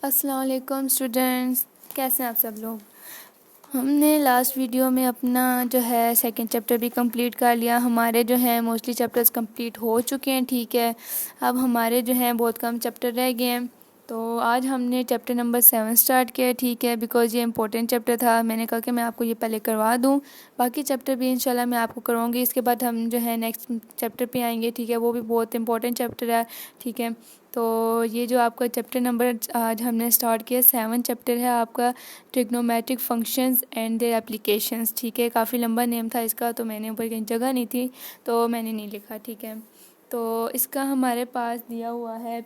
अस्सलाम वालेकुम स्टूडेंट्स, कैसे हैं आप सब लोग। हमने लास्ट वीडियो में अपना जो है सेकंड चैप्टर भी कंप्लीट कर लिया। हमारे जो है मोस्टली चैप्टर्स कंप्लीट हो चुके हैं, ठीक है। अब हमारे जो हैं बहुत कम चैप्टर रह गए हैं। तो आज हमने चैप्टर नंबर 7 स्टार्ट किया, ठीक है, बिकॉज़ ये इंपॉर्टेंट चैप्टर था। मैंने कहा कि मैं आपको ये पहले करवा दूँ, बाकी चैप्टर भी इंशाल्लाह मैं आपको करवाऊँगी। इसके बाद हम जो है नेक्स्ट चैप्टर पे आएंगे, ठीक है, वो भी बहुत इंपॉर्टेंट चैप्टर है, ठीक है। तो ये जो आपका चैप्टर नंबर आज हमने स्टार्ट किया 7 चैप्टर है आपका trigonometric functions and their applications, ठीक है। काफ़ी लंबा नेम था इसका, तो मैंने ऊपर कहीं जगह नहीं थी तो मैंने नहीं लिखा, ठीक है। तो इसका हमारे पास दिया हुआ है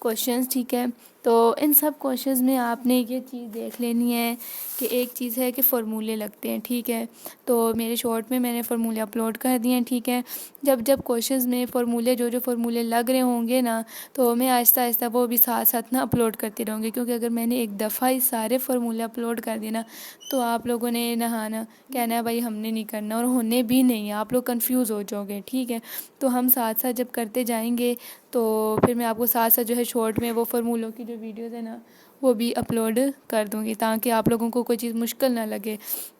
क्वेश्चंस, ठीक है। तो इन सब क्वेश्चंस में आपने ये चीज़ देख लेनी है कि एक चीज़ है कि फ़ॉर्मूले लगते हैं, ठीक है। तो मेरे शॉर्ट में मैंने फ़ॉर्मूले अपलोड कर दिए हैं, ठीक है। जब जब क्वेश्चंस में फ़ॉर्मूले जो फ़ॉर्मूले लग रहे होंगे ना, तो मैं आहिस्ता आहिस्ता वो भी साथ साथ ना अपलोड करती रहूँगी, क्योंकि अगर मैंने एक दफ़ा ही सारे फ़ॉर्मूले अपलोड कर दिए ना, तो आप लोगों ने नहाना कहना है भाई हमने नहीं करना, और होने भी नहीं है, आप लोग कंफ्यूज हो जाओगे, ठीक है। तो हम साथ साथ जब करते जाएंगे तो फिर मैं आपको साथ साथ जो है शॉर्ट में वो फार्मूलों की जो वीडियोज़ है ना, वो भी अपलोड कर दूँगी, ताकि आप लोगों को कोई चीज़ मुश्किल ना लगे।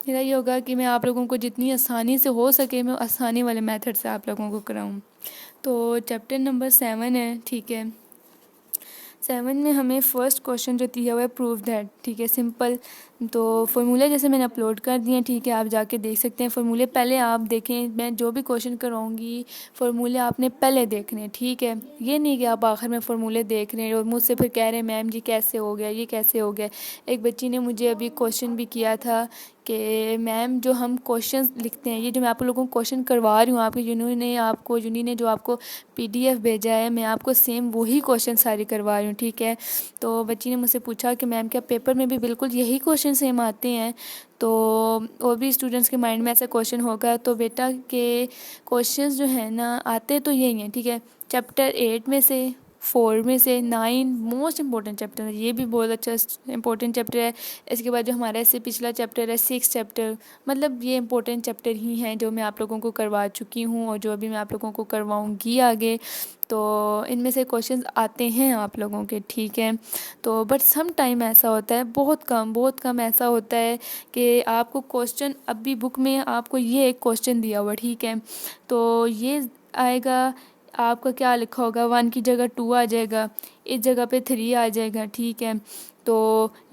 मेरा ये होगा कि मैं आप लोगों को जितनी आसानी से हो सके मैं आसानी वाले मेथड से आप लोगों को कराऊँ। तो चैप्टर नंबर 7 है, ठीक है। 7 में हमें फ़र्स्ट क्वेश्चन जो दिया हुआ है प्रूव दैट, ठीक है, सिंपल। तो फार्मूले जैसे मैंने अपलोड कर दिए हैं, ठीक है, आप जाके देख सकते हैं फार्मूले। पहले आप देखें, मैं जो भी क्वेश्चन करवाऊँगी फार्मूले आपने पहले देखने, ठीक है। ये नहीं कि आप आखिर में फार्मूले देख रहे हैं और मुझसे फिर कह रहे हैं मैम जी कैसे हो गया, ये कैसे हो गया। एक बच्ची ने मुझे अभी क्वेश्चन भी किया था कि मैम जो हम क्वेश्चंस लिखते हैं, ये जो मैं आप लोगों को क्वेश्चन करवा रही हूँ, आपके यूनी ने जो आपको पीडीएफ भेजा है, मैं आपको सेम वही क्वेश्चन सारे करवा रही हूँ, ठीक है। तो बच्ची ने मुझसे पूछा कि मैम क्या पेपर में भी बिल्कुल यही क्वेश्चन सेम आते हैं। तो और भी स्टूडेंट्स के माइंड में ऐसा क्वेश्चन होगा, तो बेटा के क्वेश्चंस जो है ना आते तो यही हैं, ठीक है। चैप्टर 8 में से 4 में से 9 मोस्ट इंपॉर्टेंट चैप्टर है, ये भी बहुत अच्छा इंपॉर्टेंट चैप्टर है। इसके बाद जो हमारा इससे पिछला चैप्टर है 6 चैप्टर, मतलब ये इंपॉर्टेंट चैप्टर ही हैं जो मैं आप लोगों को करवा चुकी हूँ और जो अभी मैं आप लोगों को करवाऊँगी आगे। तो इनमें से क्वेश्चंस आते हैं आप लोगों के, ठीक है। तो बट सम टाइम ऐसा होता है, बहुत कम ऐसा होता है कि आपको क्वेश्चन अभी बुक में आपको ये एक क्वेश्चन दिया हुआ, ठीक है। तो ये आएगा, आपका क्या लिखा होगा, 1 की जगह 2 आ जाएगा, इस जगह पे 3 आ जाएगा, ठीक है। तो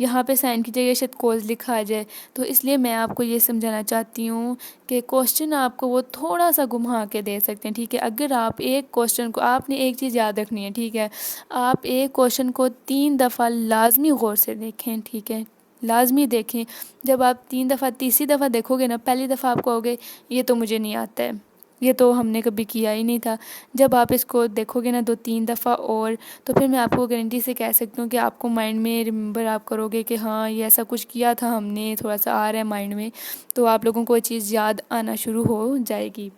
यहाँ पे साइन की जगह शायद कोस लिखा आ जाए। तो इसलिए मैं आपको ये समझाना चाहती हूँ कि क्वेश्चन आपको वो थोड़ा सा घुमा के दे सकते हैं, ठीक है। अगर आप एक क्वेश्चन को, आपने एक चीज़ याद रखनी है, ठीक है, आप एक क्वेश्चन को 3 दफ़ा लाजमी गौर से देखें, ठीक है, लाजमी देखें। जब आप 3 दफ़ा तीसरी दफ़ा देखोगे ना, पहली दफ़ा आप कहोगे ये तो मुझे नहीं आता है, ये तो हमने कभी किया ही नहीं था। जब आप इसको देखोगे ना 2-3 दफ़ा और, तो फिर मैं आपको गारंटी से कह सकती हूँ कि आपको माइंड में रिमेंबर आप करोगे कि हाँ ये ऐसा कुछ किया था हमने, थोड़ा सा आ रहा है माइंड में, तो आप लोगों को ये चीज़ याद आना शुरू हो जाएगी।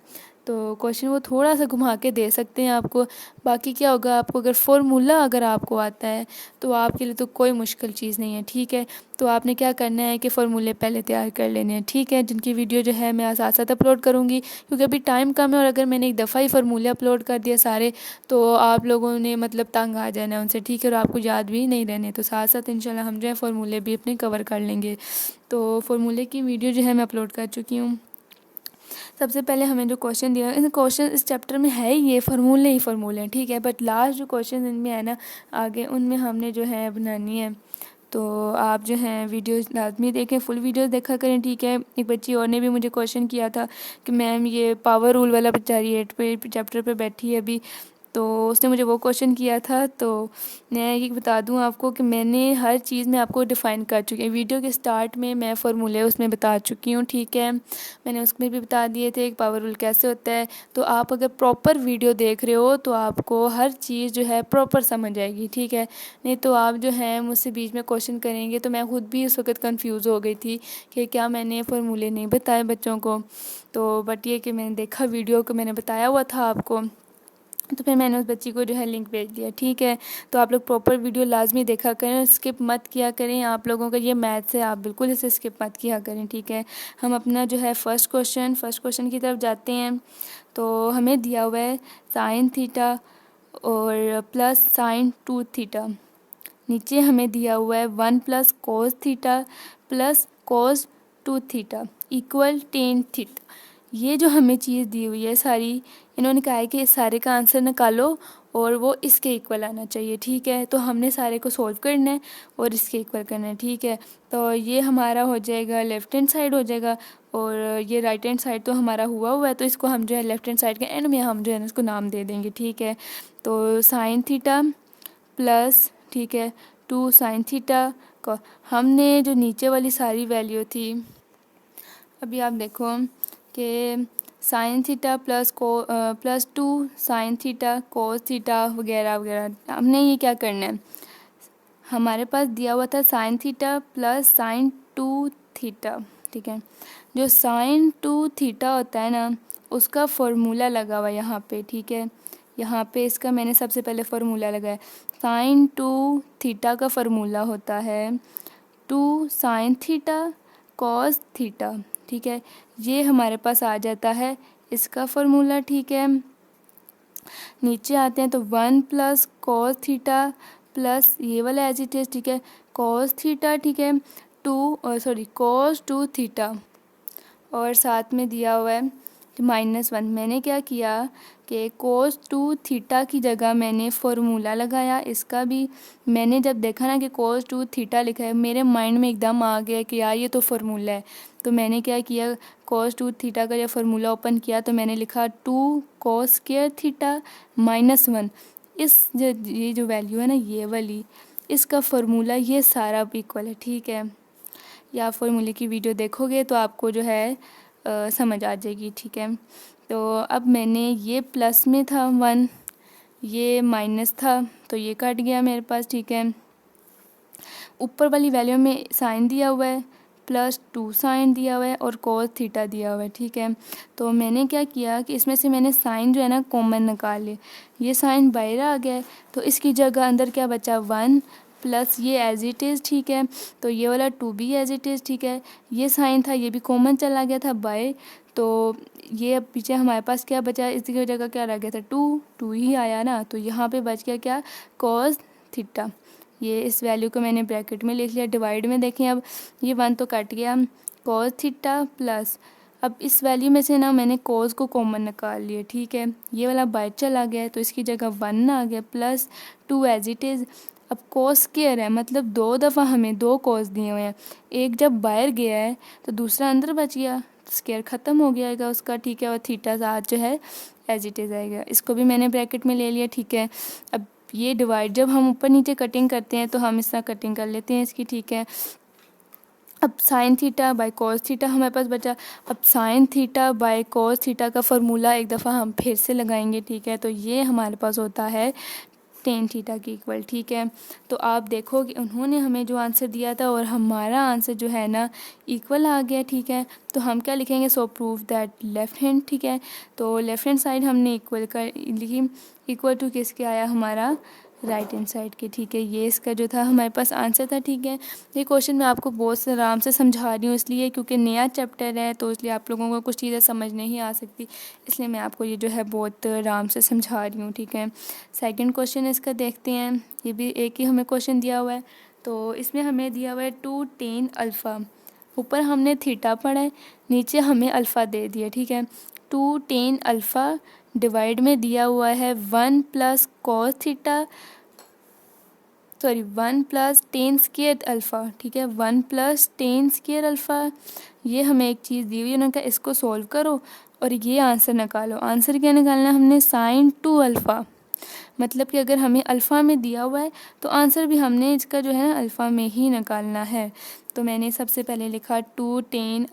तो क्वेश्चन वो थोड़ा सा घुमा के दे सकते हैं आपको। बाकी क्या होगा, आपको अगर फ़ॉर्मूला अगर आपको आता है तो आपके लिए तो कोई मुश्किल चीज़ नहीं है, ठीक है। तो आपने क्या करना है कि फ़ॉर्मूले पहले तैयार कर लेने हैं, ठीक है, जिनकी वीडियो जो है मैं साथ साथ अपलोड करूँगी, क्योंकि अभी टाइम कम है। और अगर मैंने एक दफ़ा ही फ़ॉर्मूले अपलोड कर दिए सारे, तो आप लोगों ने मतलब तंग आ जाना है उनसे, ठीक है, और आपको याद भी नहीं रहने। तो साथ साथ इंशाल्लाह हम जो है फ़ॉर्मूले भी अपने कवर कर लेंगे। तो फ़ॉर्मूले की वीडियो जो है मैं अपलोड कर चुकी हूँ। सबसे पहले हमें जो क्वेश्चन दिया, इन क्वेश्चन इस चैप्टर में है ये फार्मूले ही फार्मूले हैं, ठीक है। बट लास्ट जो क्वेश्चन इनमें है ना आगे, उनमें हमने जो है बनानी है। तो आप जो हैं वीडियोस लाजमी देखें, फुल वीडियोस देखा करें, ठीक है। एक बच्ची और ने भी मुझे क्वेश्चन किया था कि मैम ये पावर रूल वाला बेचारी 8 पे चैप्टर पे बैठी है अभी, तो उसने मुझे वो क्वेश्चन किया था। तो मैं ये बता दूं आपको कि मैंने हर चीज़ में आपको डिफ़ाइन कर चुकी हूँ। वीडियो के स्टार्ट में मैं फ़ॉर्मूले उसमें बता चुकी हूँ, ठीक है। मैंने उसमें भी बता दिए थे कि पावर रूल कैसे होता है। तो आप अगर प्रॉपर वीडियो देख रहे हो तो आपको हर चीज़ जो है प्रॉपर समझ आएगी, ठीक है। नहीं तो आप जो है मुझसे बीच में क्वेश्चन करेंगे, तो मैं खुद भी उस वक्त कंफ्यूज हो गई थी कि क्या मैंने फ़ॉर्मूले नहीं बताए बच्चों को। तो बट ये कि मैंने देखा वीडियो को, मैंने बताया हुआ था आपको, तो फिर मैंने उस बच्ची को जो है लिंक भेज दिया, ठीक है। तो आप लोग प्रॉपर वीडियो लाजमी देखा करें, स्किप मत किया करें। आप लोगों का ये मैथ्स है, आप बिल्कुल इसे स्किप मत किया करें, ठीक है। हम अपना जो है फर्स्ट क्वेश्चन की तरफ जाते हैं। तो हमें दिया हुआ है साइन थीटा और प्लस साइन 2 थीटा। नीचे हमें दिया हुआ है 1 plus cos theta plus cos 2 theta equal tan theta. ये जो हमें चीज़ दी हुई है सारी, इन्होंने कहा है कि इस सारे का आंसर निकालो और वो इसके इक्वल आना चाहिए, ठीक है। तो हमने सारे को सॉल्व करना है और इसके इक्वल करना है, ठीक है। तो ये हमारा हो जाएगा लेफ़्ट हैंड साइड हो जाएगा और ये राइट हैंड साइड तो हमारा हुआ है, तो इसको हम जो है लेफ़्ट हैंड साइड के एंड में हम जो है ना इसको नाम दे देंगे, ठीक है। तो साइन थीटा प्लस, ठीक है, 2 साइन थीटा को हमने जो नीचे वाली सारी वैल्यू थी, अभी आप देखो कि sine theta plus 2 sine theta cos theta वगैरह वगैरह, हमने ये क्या करना है, हमारे पास दिया हुआ था sine theta plus sign 2 theta, ठीक है। जो साइन 2 थीटा होता है ना उसका फॉर्मूला लगा हुआ यहाँ पे, ठीक है। यहाँ पे इसका मैंने सबसे पहले फार्मूला लगाया। साइन 2 थीटा का फार्मूला होता है 2 साइन थीटा कॉस थीटा, ठीक है। ये हमारे पास आ जाता है इसका फार्मूला, ठीक है। नीचे आते हैं तो 1 प्लस कॉस थीटा प्लस ये वाला एज इट इज, ठीक है, कॉस थीटा, ठीक है, कॉस 2 थीटा और साथ में दिया हुआ है -1। मैंने क्या किया कि कोस 2 थीटा की जगह मैंने फार्मूला लगाया। इसका भी मैंने जब देखा ना कि कोस 2 थीटा लिखा है, मेरे माइंड में एकदम आ गया कि यार ये तो फार्मूला है। तो मैंने क्या किया, कोस 2 थीटा का जब फार्मूला ओपन किया तो मैंने लिखा 2 कोस स्क्वायर थीटा -1। ये जो वैल्यू है ना ये वाली, इसका फार्मूला ये सारा इक्वल है, ठीक है। या आप फार्मूले की वीडियो देखोगे तो आपको जो है समझ आ जाएगी, ठीक है। तो अब मैंने ये प्लस में था 1, ये माइनस था तो ये कट गया मेरे पास, ठीक है। ऊपर वाली वैल्यू में साइन दिया हुआ है +2 साइन दिया हुआ है और कोस थीटा दिया हुआ है, ठीक है। तो मैंने क्या किया कि इसमें से मैंने साइन जो है ना कॉमन निकाल लिया। ये साइन बाहर आ गया तो इसकी जगह अंदर क्या बचा 1 प्लस ये एज इट इज़, ठीक है। तो ये वाला 2 भी एज इट इज़, ठीक है। ये साइन था ये भी कॉमन चला गया था बाय, तो ये अब पीछे हमारे पास क्या बचा, इसकी जगह क्या रह गया था 2 ही आया ना, तो यहाँ पे बच गया क्या, कॉस थीटा। ये इस वैल्यू को मैंने ब्रैकेट में लिख लिया। डिवाइड में देखें अब ये 1 तो कट गया, कॉस थीटा प्लस, अब इस वैल्यू में से ना मैंने कोस को कॉमन निकाल लिया, ठीक है। ये वाला बाहर चला गया तो इसकी जगह 1 आ गया प्लस 2 एज इट इज़। अब कोस स्क्वायर है मतलब 2 दफ़ा हमें 2 कोस दिए हुए हैं, एक जब बाहर गया है तो दूसरा अंदर बच गया, स्क्वायर ख़त्म हो गया उसका, ठीक है। और थीटा साथ जो है एज इट इज़ आएगा। इसको भी मैंने ब्रैकेट में ले लिया, ठीक है। अब ये डिवाइड जब हम ऊपर नीचे कटिंग करते हैं तो हम इस तरह कटिंग कर लेते हैं इसकी, ठीक है। अब sine theta by cos theta हमारे पास बचा। अब sine theta by cos theta का फार्मूला एक दफ़ा हम फिर से लगाएंगे, ठीक है। तो ये हमारे पास होता है टेन थीटा की इक्वल, ठीक है। तो आप देखो कि उन्होंने हमें जो आंसर दिया था और हमारा आंसर जो है ना इक्वल आ गया, ठीक है। तो हम क्या लिखेंगे, सो प्रूव दैट लेफ़्ट हैंड, ठीक है। तो लेफ़्ट हैंड साइड हमने इक्वल कर लिखी, इक्वल टू किसके आया, हमारा राइट हैंड साइड के, ठीक है। ये इसका जो था हमारे पास आंसर था, ठीक है। ये क्वेश्चन मैं आपको बहुत आराम से समझा रही हूँ इसलिए क्योंकि नया चैप्टर है तो इसलिए आप लोगों को कुछ चीज़ें समझ नहीं आ सकती, इसलिए मैं आपको ये जो है बहुत आराम से समझा रही हूँ, ठीक है। सेकंड क्वेश्चन इसका देखते हैं। ये भी एक ही हमें क्वेश्चन दिया हुआ है, तो इसमें हमें दिया हुआ है 2 tan अल्फ़ा। ऊपर हमने थीटा पढ़ा है, नीचे हमें अल्फ़ा दे दिया, ठीक है। 2 tan अल्फ़ा डिवाइड में दिया हुआ है 1 plus cos theta, 1 plus ten square alpha, ठीक है। 1 प्लस टेन स्क्वायर अल्फ़ा, ये हमें एक चीज़ दी हुई है, उन्होंने कहा इसको सॉल्व करो और ये आंसर निकालो। आंसर क्या निकालना है हमने, साइन 2 अल्फ़ा। मतलब कि अगर हमें अल्फ़ा में दिया हुआ है तो आंसर भी हमने इसका जो है ना अल्फ़ा में ही निकालना है। तो मैंने सबसे पहले लिखा 2 tan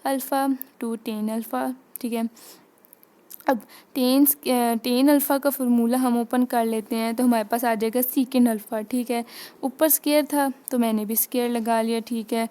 अल्फ़ा, ठीक है। अब टेन अल्फ़ा का फार्मूला हम ओपन कर लेते हैं तो हमारे पास आ जाएगा सेकेंड अल्फ़ा, ठीक है। ऊपर स्क्वायर था तो मैंने भी स्क्वायर लगा लिया, ठीक है।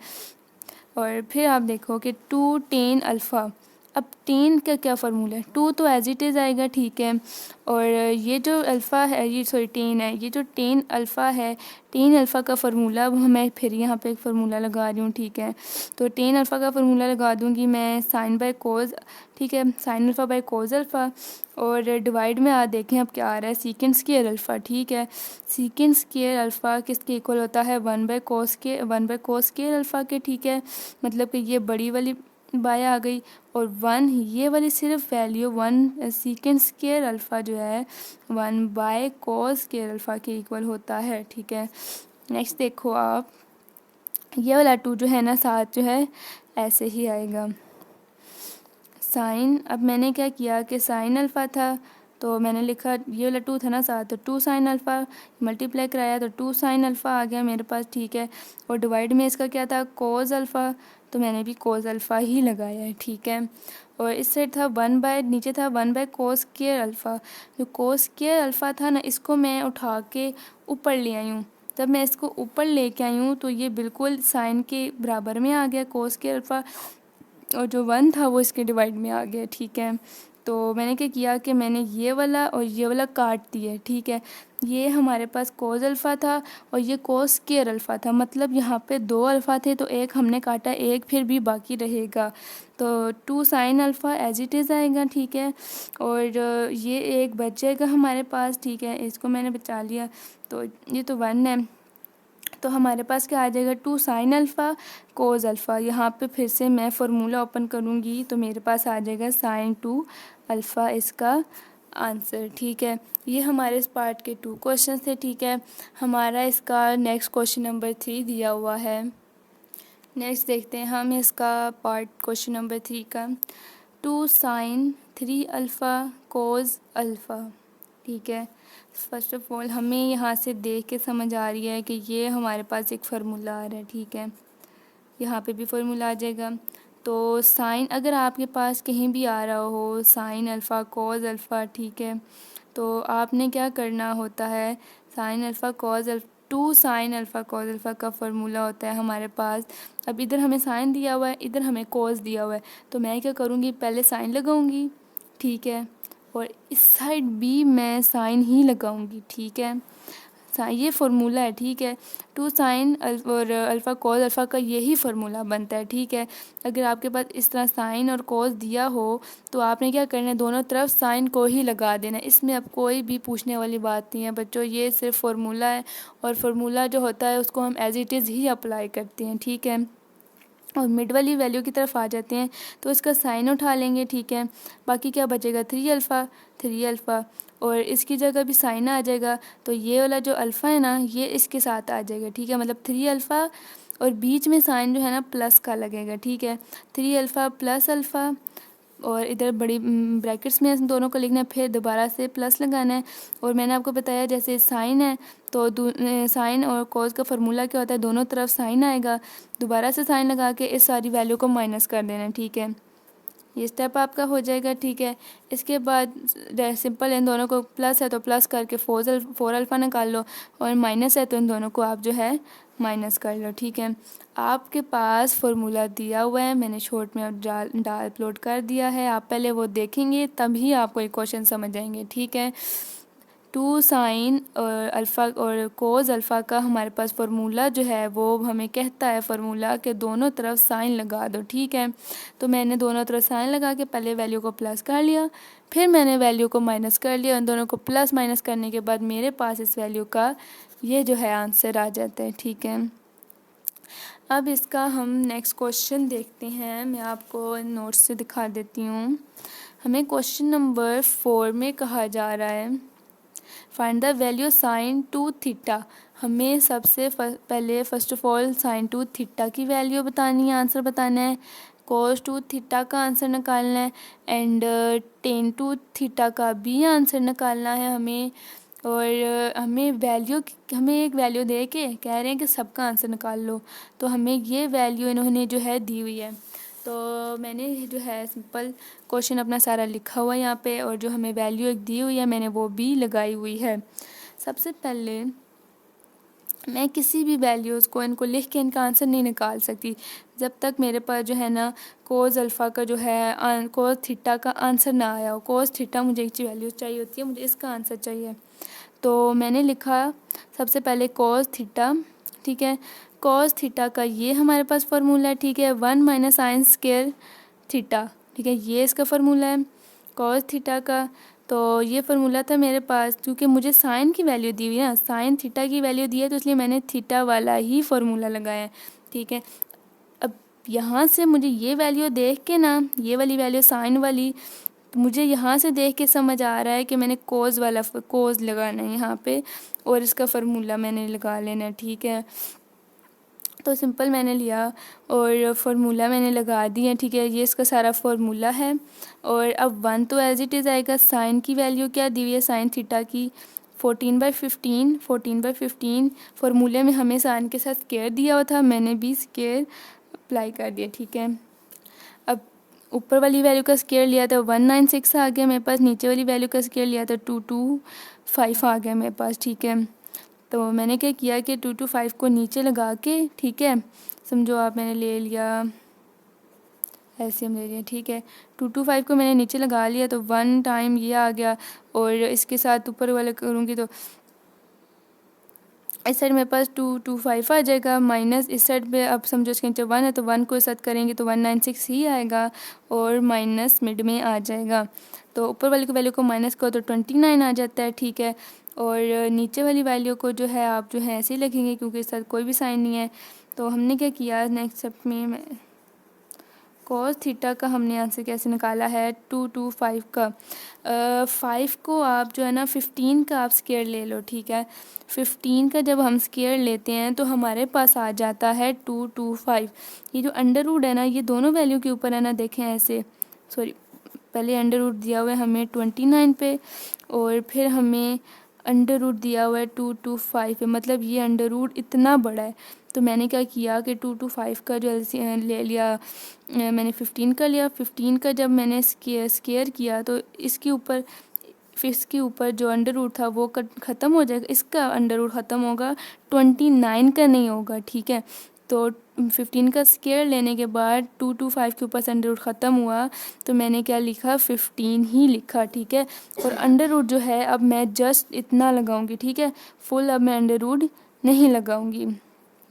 और फिर आप देखो कि 2 tan अल्फ़ा, अब टेन का क्या फार्मूला है, 2 तो एज इट इज़ आएगा, ठीक है। और ये जो अल्फ़ा है, ये सॉरी टेन है, ये जो टेन अल्फ़ा है, टेन अल्फ़ा का फार्मूला मैं फिर यहाँ पे एक फार्मूला लगा रही हूँ, ठीक है। तो टेन अल्फ़ा का फार्मूला लगा दूँगी मैं साइन बाय कोस, ठीक है, sine alpha by cos alpha. और डिवाइड में आ देखें अब क्या आ रहा है, सीकेंड स्क्वायर अल्फ़ा, ठीक है। सीकेंड स्क्वायर अल्फ़ा किसके इक्वल होता है, 1 बाय कोस स्क्वायर अल्फ़ा के, ठीक है। मतलब कि ये बड़ी वाली बाय आ गई और 1 ये वाली सिर्फ वैल्यू 1 सीकेंड स्क्वायर अल्फ़ा जो है 1 बाय कोस स्क्वायर अल्फ़ा के इक्वल होता है, ठीक है। नेक्स्ट देखो आप, ये वाला 2 जो है ना साथ जो है ऐसे ही आएगा साइन। अब मैंने क्या किया कि साइन अल्फ़ा था तो मैंने लिखा, ये वाला 2 था ना साथ, तो 2 साइन अल्फ़ा मल्टीप्लाई कराया तो 2 साइन अल्फ़ा आ गया मेरे पास, ठीक है। और डिवाइड में इसका क्या था, कोस अल्फ़ा, तो मैंने भी कोस अल्फ़ा ही लगाया है, ठीक है। और इस साइड था 1 बाय, नीचे था 1 बाय कोस स्क्वायर अल्फ़ा। जो कोस स्क्वायर अल्फ़ा था ना, इसको मैं उठा के ऊपर ले आई हूँ। जब मैं इसको ऊपर लेके आई हूँ तो ये बिल्कुल साइन के बराबर में आ गया कोस स्क्वायर अल्फ़ा, और जो 1 था वो इसके डिवाइड में आ गया, ठीक है। तो मैंने क्या किया कि मैंने ये वाला और ये वाला काट दिया, ठीक है। ये हमारे पास कोस अल्फ़ा था और ये कोस स्क्वायर अल्फ़ा था, मतलब यहाँ पे 2 अल्फ़ा थे तो एक हमने काटा, एक फिर भी बाकी रहेगा। तो 2 sine alpha as it is आएगा, ठीक है। और ये एक बच जाएगा हमारे पास, ठीक है, इसको मैंने बचा लिया। तो ये तो 1 है, तो हमारे पास क्या आ जाएगा, 2 साइन अल्फ़ा कोस अल्फ़ा। यहाँ पे फिर से मैं फार्मूला ओपन करूँगी तो मेरे पास आ जाएगा साइन 2 अल्फ़ा इसका आंसर, ठीक है। ये हमारे इस पार्ट के 2 क्वेश्चन थे, ठीक है। हमारा इसका नेक्स्ट क्वेश्चन नंबर 3 दिया हुआ है। नेक्स्ट देखते हैं हम इसका पार्ट क्वेश्चन नंबर 3 का, 2 साइन 3 अल्फ़ा कोस अल्फ़ा, ठीक है। फर्स्ट ऑफ ऑल हमें यहाँ से देख के समझ आ रही है कि ये हमारे पास एक फार्मूला आ रहा है, ठीक है। यहाँ पे भी फार्मूला आ जाएगा। तो साइन अगर आपके पास कहीं भी आ रहा हो साइन अल्फ़ा कोस अल्फ़ा, ठीक है, तो आपने क्या करना होता है, sine alpha cos alpha 2 sine alpha cos alpha का फार्मूला होता है हमारे पास। अब इधर हमें साइन दिया हुआ है, इधर हमें कोस दिया हुआ है, तो मैं क्या करूँगी, पहले साइन लगाऊँगी, ठीक है, और इस साइड भी मैं साइन ही लगाऊंगी, ठीक है। ये फार्मूला है, ठीक है। 2 साइन और अल्फ़ा कोस अल्फ़ा का यही फार्मूला बनता है, ठीक है। अगर आपके पास इस तरह साइन और कोस दिया हो तो आपने क्या करना है, दोनों तरफ साइन को ही लगा देना है। इसमें अब कोई भी पूछने वाली बात नहीं है बच्चों, ये सिर्फ फार्मूला है और फार्मूला जो होता है उसको हम एज इट इज़ ही अप्लाई करते हैं, ठीक है। और मिड वाली वैल्यू की तरफ आ जाते हैं तो इसका साइन उठा लेंगे, ठीक है। बाकी क्या बचेगा, 3 अल्फ़ा और इसकी जगह भी साइन आ जाएगा, तो ये वाला जो अल्फ़ा है ना ये इसके साथ आ जाएगा, ठीक है। मतलब 3 अल्फ़ा और बीच में साइन जो है ना प्लस का लगेगा, ठीक है। 3 अल्फ़ा प्लस अल्फ़ा और इधर बड़ी ब्रैकेट्स में दोनों को लिखना है, फिर दोबारा से प्लस लगाना है। और मैंने आपको बताया जैसे साइन है तो साइन और कोस का फार्मूला क्या होता है, दोनों तरफ साइन आएगा, दोबारा से साइन लगा के इस सारी वैल्यू को माइनस कर देना है, ठीक है। ये स्टेप आपका हो जाएगा, ठीक है। इसके बाद सिंपल इन दोनों को प्लस है तो प्लस करके 4 अल्फ़ा निकाल लो और माइनस है तो इन दोनों को आप जो है माइनस कर लो, ठीक है। आपके पास फार्मूला दिया हुआ है, मैंने शॉर्ट में डाल अपलोड कर दिया है, आप पहले वो देखेंगे तभी आपको ये क्वेश्चन समझ आएंगे, ठीक है। 2 साइन और अल्फ़ा और कोस अल्फ़ा का हमारे पास फार्मूला जो है वो हमें कहता है फार्मूला के दोनों तरफ साइन लगा दो, ठीक है। तो मैंने दोनों तरफ साइन लगा के पहले वैल्यू को प्लस कर लिया, फिर मैंने वैल्यू को माइनस कर लिया, उन दोनों को प्लस माइनस करने के बाद मेरे पास इस वैल्यू का ये जो है आंसर आ जाता है, ठीक है। अब इसका हम नेक्स्ट क्वेश्चन देखते हैं, मैं आपको नोट्स से दिखा देती हूँ। हमें क्वेश्चन नंबर 4 में कहा जा रहा है find the value sine 2 theta. हमें सबसे पहले first of all sine 2 theta की वैल्यू बतानी है, आंसर बताना है। कोस 2 थीटा का आंसर निकालना है एंड टेन 2 थीटा का भी आंसर निकालना है हमें। और हमें एक वैल्यू दे के कह रहे हैं कि सबका आंसर निकाल लो, तो हमें ये वैल्यू इन्होंने जो है दी हुई है। तो मैंने जो है सिंपल क्वेश्चन अपना सारा लिखा हुआ है यहाँ पे और जो हमें वैल्यू एक दी हुई है मैंने वो भी लगाई हुई है। सबसे पहले मैं किसी भी वैल्यूज़ को इनको लिख के इनका आंसर नहीं निकाल सकती जब तक मेरे पास जो है ना कोस अल्फ़ा का जो है कोस थीटा का आंसर ना आया हो। कोस थीटा मुझे एक वैल्यू चाहिए होती है, मुझे इसका आंसर चाहिए। तो मैंने लिखा सबसे पहले कोस थीटा, ठीक है। कोस थीटा का ये हमारे पास फार्मूला है, ठीक है, 1 माइनस साइन स्क्वायर थीटा, ठीक है, ये इसका फार्मूला है कोस थीटा का। तो ये फार्मूला था मेरे पास, क्योंकि मुझे साइन की वैल्यू दी हुई ना, साइन थीटा की वैल्यू दी है, तो इसलिए मैंने थीटा वाला ही फार्मूला लगाया है, ठीक है। अब यहाँ से मुझे ये वैल्यू देख के ना, ये वाली वैल्यू साइन वाली, तो मुझे यहाँ से देख के समझ आ रहा है कि मैंने कोस वाला कोस लगाना है यहाँ पे, और इसका फार्मूला मैंने लगा लेना है, ठीक है। तो सिंपल मैंने लिया और फार्मूला मैंने लगा दिया, ठीक है, ये इसका सारा फार्मूला है। और अब 1 तो एज इट इज़ आएगा। साइन की वैल्यू क्या दी हुई है साइन थीटा की, 14/15, 14/15। फार्मूले में हमें साइन के साथ स्क्वायर दिया हुआ था, मैंने भी स्क्वायर अप्लाई कर दिया, ठीक है। अब ऊपर वाली वैल्यू का स्क्वायर लिया था 196 आ गया मेरे पास, नीचे वाली वैल्यू का स्क्वायर लिया था 225 आ गया मेरे पास, ठीक है। तो मैंने क्या किया कि 225 को नीचे लगा के, ठीक है, समझो आप, मैंने ले लिया ऐसे हम ले लिया, ठीक है। 225 को मैंने नीचे लगा लिया, तो 1 टाइम ये आ गया, और इसके साथ ऊपर वाला करूँगी तो इस साइड मेरे पास 225 आ जाएगा, माइनस इस साइड पे, अब समझो इसके नीचे 1 है तो 1 को इस साथ करेंगे तो 196 ही आएगा, और माइनस मिड में आ जाएगा। तो ऊपर वाली वैल्यू को माइनस करो तो 29 आ जाता है, ठीक है। और नीचे वाली वैल्यू को जो है आप जो है ऐसे ही लिखेंगे, क्योंकि इस साथ कोई भी साइन नहीं है। तो हमने क्या किया, नेक्स्ट स्टेप में कोस थीटा का हमने आंसर कैसे निकाला है, 225 का 5 को आप जो है ना 15 का आप स्क्वायर ले लो, ठीक है। 15 का जब हम स्क्वायर लेते हैं तो हमारे पास आ जाता है 225। ये जो अंडर रूट है ना, ये दोनों वैल्यू के ऊपर है ना, देखें ऐसे, सॉरी, पहले अंडर रूट दिया हुआ है हमें 29 पे, और फिर हमें अंडर रूट दिया हुआ है 225 पे, मतलब ये अंडर रूट इतना बड़ा है। तो मैंने क्या किया कि 225 का जो ले लिया, मैंने 15 का लिया। 15 का जब मैंने स्क्वायर किया तो इसके ऊपर, फिर इसके ऊपर जो अंडर रूट था वो ख़त्म हो जाएगा, इसका अंडर रूट ख़त्म होगा, 29 का नहीं होगा, ठीक है। तो 15 का स्क्वायर लेने के बाद 225 के ऊपर से अंडर रूट ख़त्म हुआ, तो मैंने क्या लिखा, 15 ही लिखा, ठीक है। और अंडर रूट जो है अब मैं जस्ट इतना लगाऊंगी, ठीक है, फुल अब मैं अंडर रूट नहीं लगाऊंगी।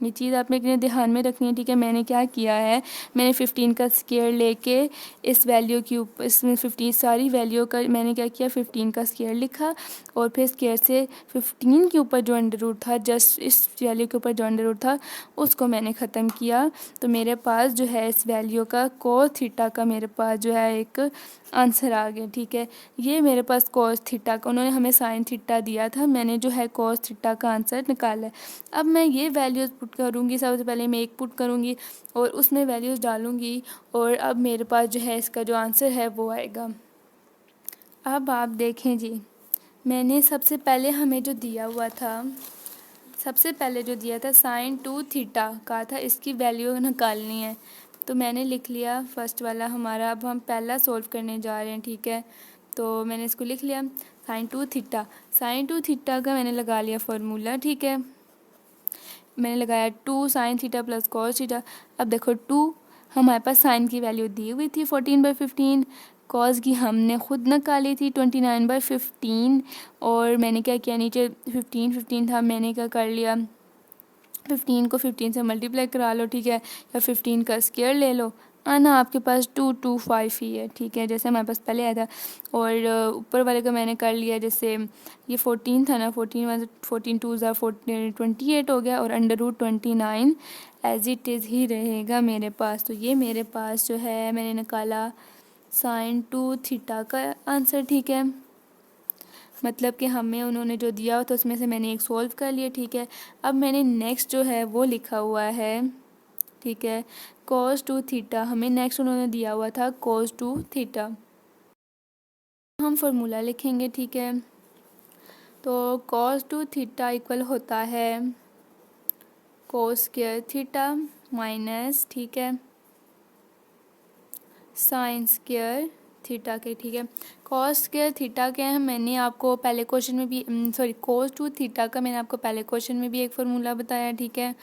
ये चीज़ आपने अपने ध्यान में रखनी है, ठीक है। मैंने क्या किया है, मैंने 15 का स्क्वायर लेके इस वैल्यू के ऊपर, इसमें 15 सारी वैल्यू का मैंने क्या किया, 15 का स्क्वायर लिखा, और फिर स्क्वायर से 15 के ऊपर जो अंडर रूट था, जस्ट इस वैल्यू के ऊपर जो अंडर रूट था उसको मैंने ख़त्म किया। तो मेरे पास जो है इस वैल्यू का कोस थीटा का मेरे पास जो है एक आंसर आ गया, ठीक है। ये मेरे पास कोस थीटा का, उन्होंने हमें साइन थीटा दिया था, मैंने जो है कोस थीटा का आंसर निकाला है। अब मैं ये वैल्यूज़ पुट करूँगी, सबसे पहले मैं एक पुट करूँगी और उसमें वैल्यूज़ डालूँगी, और अब मेरे पास जो है इसका जो आंसर है वो आएगा। अब आप देखें जी, मैंने सबसे पहले हमें जो दिया हुआ था, सबसे पहले जो दिया था साइन 2 थीटा का था, इसकी वैल्यू निकालनी है। तो मैंने लिख लिया फर्स्ट वाला हमारा, अब हम पहला सॉल्व करने जा रहे हैं, ठीक है। तो मैंने इसको लिख लिया साइन 2 थीटा, साइन 2 थीटा का मैंने लगा लिया फार्मूला, ठीक है। मैंने लगाया 2 sine theta plus cos theta. अब देखो 2 हमारे पास साइन की वैल्यू दी हुई थी 14/15, कॉस की हमने खुद निकाली थी 29/15, और मैंने क्या किया, नीचे 15 था, मैंने क्या कर लिया, 15 को 15 से मल्टीप्लाई करा लो, ठीक है, या 15 का स्क्वायर ले लो, आना आपके पास 225 ही है, ठीक है, जैसे हमारे पास पहले आया था। और ऊपर वाले का मैंने कर लिया, जैसे ये 14 था ना, 14 2 28 हो गया, और under root 29 as it is ही रहेगा मेरे पास। तो ये मेरे पास जो है मैंने निकाला साइन 2 थीटा का आंसर, ठीक है। मतलब कि हमें उन्होंने जो दिया तो उसमें से मैंने एक सॉल्व कर लिया, ठीक है। अब मैंने नेक्स्ट जो है वो लिखा हुआ है, ठीक है, cos 2 थीटा, हमें नेक्स्ट उन्होंने दिया हुआ था cos 2 थीटा। हम फार्मूला लिखेंगे, ठीक है। तो cos 2 थीटा इक्वल होता है cos स्क्वायर थीटा माइनस, ठीक है, साइन स्क्वायर थीटा के, ठीक है। कॉस स्क्वायर थीटा के हैं, मैंने आपको पहले क्वेश्चन में भी कोस टू थीटा का मैंने आपको पहले क्वेश्चन में भी एक फार्मूला बताया, ठीक है।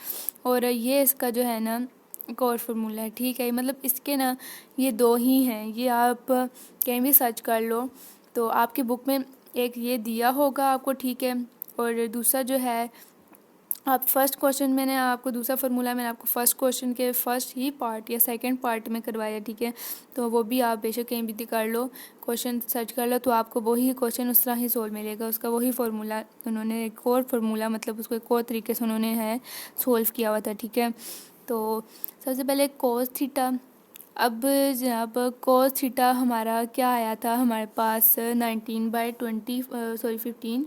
और ये इसका जो है ना एक और फार्मूला है, ठीक है। मतलब इसके ना ये दो ही हैं, ये आप कहीं भी सर्च कर लो तो आपकी बुक में एक ये दिया होगा आपको, ठीक है। और दूसरा जो है आप फर्स्ट क्वेश्चन मैंने आपको दूसरा फार्मूला मैंने आपको फर्स्ट क्वेश्चन के फर्स्ट ही पार्ट या सेकंड पार्ट में करवाया, ठीक है। तो वो भी आप बेशक कहीं भी कर लो, क्वेश्चन सर्च कर लो तो आपको वही क्वेश्चन उस तरह ही सोल्व मिलेगा, उसका वही फार्मूला उन्होंने एक और फार्मूला मतलब उसको एक और तरीके से उन्होंने है सोल्व किया हुआ था, ठीक है। तो सबसे पहले कोस थीटा। अब जनाब कोस थीटा हमारा क्या आया था, हमारे पास 15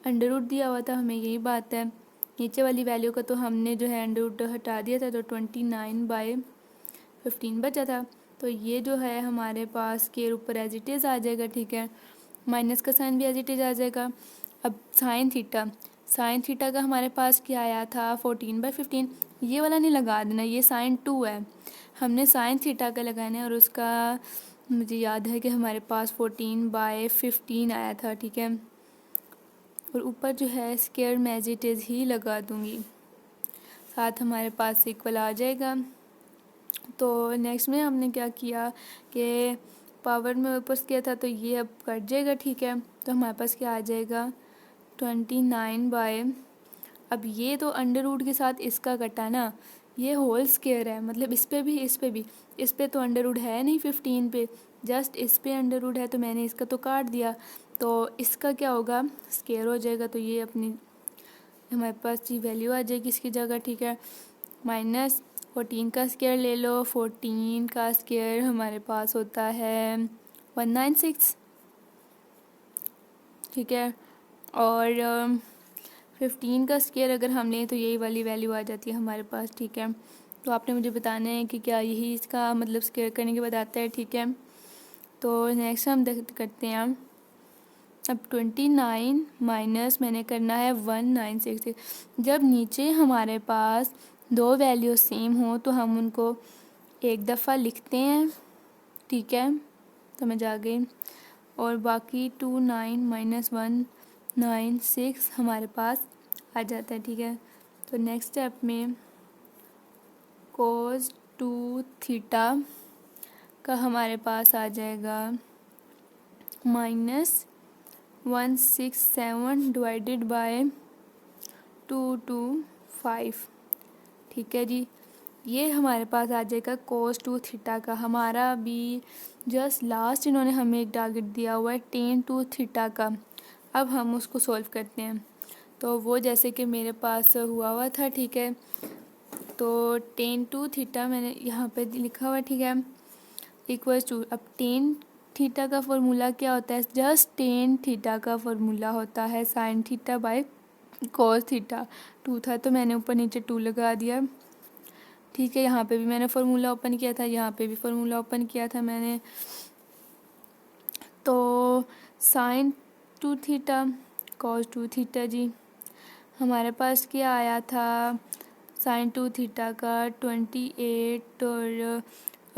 अंडर रूट दिया हुआ था हमें, यही बात है। नीचे वाली वैल्यू का तो हमने जो है अंडर रूट हटा दिया था तो 29/15 बचा था। तो ये जो है हमारे पास के ऊपर एज इट इज़ आ जाएगा, ठीक है। माइनस का साइन भी एज इट इज़ आ जाएगा। अब साइन थीटा का हमारे पास क्या आया था 14/15, ये वाला नहीं लगा देना, ये साइन 2 है, हमने साइन थीटा का लगाना है। और उसका मुझे याद है कि हमारे पास 14/15 आया था, ठीक है। और ऊपर जो है स्क्वायर में एज इट इज़ ही लगा दूंगी, साथ हमारे पास इक्वल आ जाएगा। तो नेक्स्ट में हमने क्या किया कि पावर में ऊपर किया था तो ये अब कट जाएगा, ठीक है। तो हमारे पास क्या आ जाएगा 29 अब ये तो अंडर रूट के साथ इसका कटा ना, ये होल स्क्वायर है, मतलब इस पे भी इस पे तो अंडर रूट है नहीं 15 पे, जस्ट इस पे अंडर रूट है, तो मैंने इसका तो काट दिया, तो इसका क्या होगा स्क्वायर हो जाएगा। तो ये अपनी हमारे पास ये वैल्यू आ जाएगी इसकी जगह, ठीक है। माइनस 14 का स्क्वायर ले लो, 14 का स्क्वायर हमारे पास होता है 196, ठीक है। और 15 का स्क्वायर अगर हम लें तो यही वाली वैल्यू आ जाती है हमारे पास, ठीक है। तो आपने मुझे बताना है कि क्या यही इसका मतलब स्क्वायर करने के बाद आता है, ठीक है। तो नेक्स्ट हम करते हैं अब 29 माइनस मैंने करना है 1966। जब नीचे हमारे पास दो वैल्यू सेम हो तो हम उनको एक दफ़ा लिखते हैं, ठीक है, समझ आ गई। और बाकी 29 माइनस 196 हमारे पास आ जाता है, ठीक है। तो नेक्स्ट स्टेप में कोस 2 थीटा का हमारे पास आ जाएगा -167 डिवाइडेड बाय 225, ठीक है जी। ये हमारे पास आ जाएगा कोस 2 थीटा का। हमारा भी जस्ट लास्ट इन्होंने हमें एक टारगेट दिया हुआ है tan 2 थीटा का। अब हम उसको सॉल्व करते हैं। तो वो जैसे कि मेरे पास हुआ था, ठीक है। तो tan 2 थीटा मैंने यहाँ पे लिखा हुआ है, ठीक है, इक्वल्स टू, अब tan थीटा का फॉर्मूला क्या होता है, जस्ट tan थीटा का फॉर्मूला होता है sin theta by cos theta. 2 था तो मैंने ऊपर नीचे 2 लगा दिया, ठीक है। यहाँ पे भी मैंने फार्मूला ओपन किया था, यहाँ पे भी फार्मूला ओपन किया था मैंने। तो sin 2 थीटा cos 2 थीटा जी, हमारे पास क्या आया था sin 2 थीटा का 28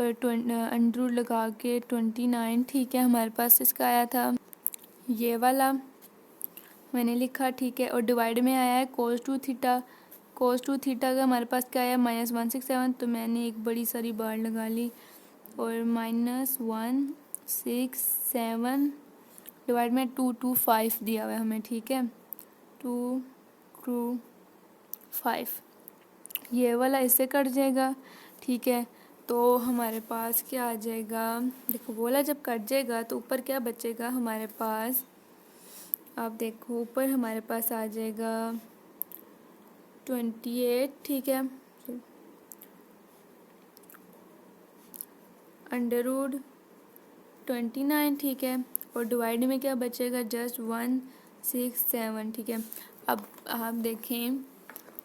और अंडर रूट लगा के 29, ठीक है। हमारे पास इसका आया था ये वाला मैंने लिखा, ठीक है। और डिवाइड में आया है cos 2 थीटा। cos 2 थीटा का हमारे पास क्या आया -167, तो मैंने एक बड़ी सारी बार लगा ली और -167 डिवाइड में 225 दिया हुआ है हमें, ठीक है, 225 ये वाला इससे कट जाएगा, ठीक है। तो हमारे पास क्या आ जाएगा, देखो वो वाला जब कट जाएगा तो ऊपर क्या बचेगा हमारे पास, आप देखो ऊपर हमारे पास आ जाएगा 28, ठीक है, अंडर रूट 29, ठीक है। और डिवाइड में क्या बचेगा जस्ट 167, ठीक है। अब आप देखें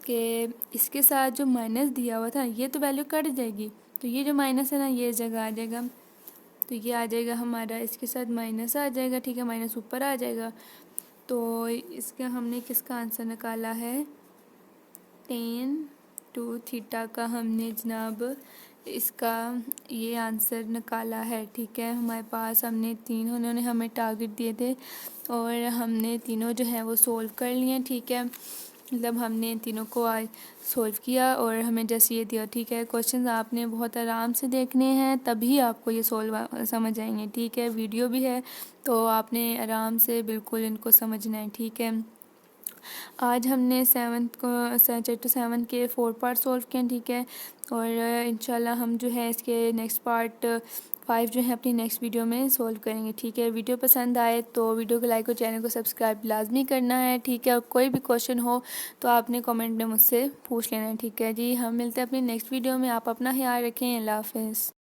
कि इसके साथ जो माइनस दिया हुआ था ये तो वैल्यू कट जाएगी, तो ये जो माइनस है ना ये जगह आ जाएगा, तो ये आ जाएगा हमारा, इसके साथ माइनस आ जाएगा, ठीक है, माइनस ऊपर आ जाएगा। तो इसका हमने किसका आंसर निकाला है tan 2 थीटा का हमने जनाब इसका ये आंसर निकाला है, ठीक है। हमारे पास हमने तीन, उन्होंने हमें टारगेट दिए थे और हमने तीनों जो है वो सोल्व कर लिए, ठीक है। मतलब हमने तीनों को आज सोल्व किया और हमें जैसे ये दिया, ठीक है। क्वेश्चंस आपने बहुत आराम से देखने हैं, तभी आपको ये सोल्व समझ आएंगे, ठीक है। वीडियो भी है तो आपने आराम से बिल्कुल इनको समझना है, ठीक है। आज हमने चैप्टर 7 के 4 पार्ट सोल्व किए, ठीक है। और इंशाल्लाह हम जो है इसके नेक्स्ट पार्ट 5 जो है अपनी नेक्स्ट वीडियो में सोल्व करेंगे, ठीक है। वीडियो पसंद आए तो वीडियो को लाइक और चैनल को सब्सक्राइब लाजमी करना है, ठीक है। और कोई भी क्वेश्चन हो तो आपने कमेंट में मुझसे पूछ लेना है, ठीक है जी। हम मिलते हैं अपनी नेक्स्ट वीडियो में। आप अपना ख्याल रखें। अल्लाह हाफ़िज़।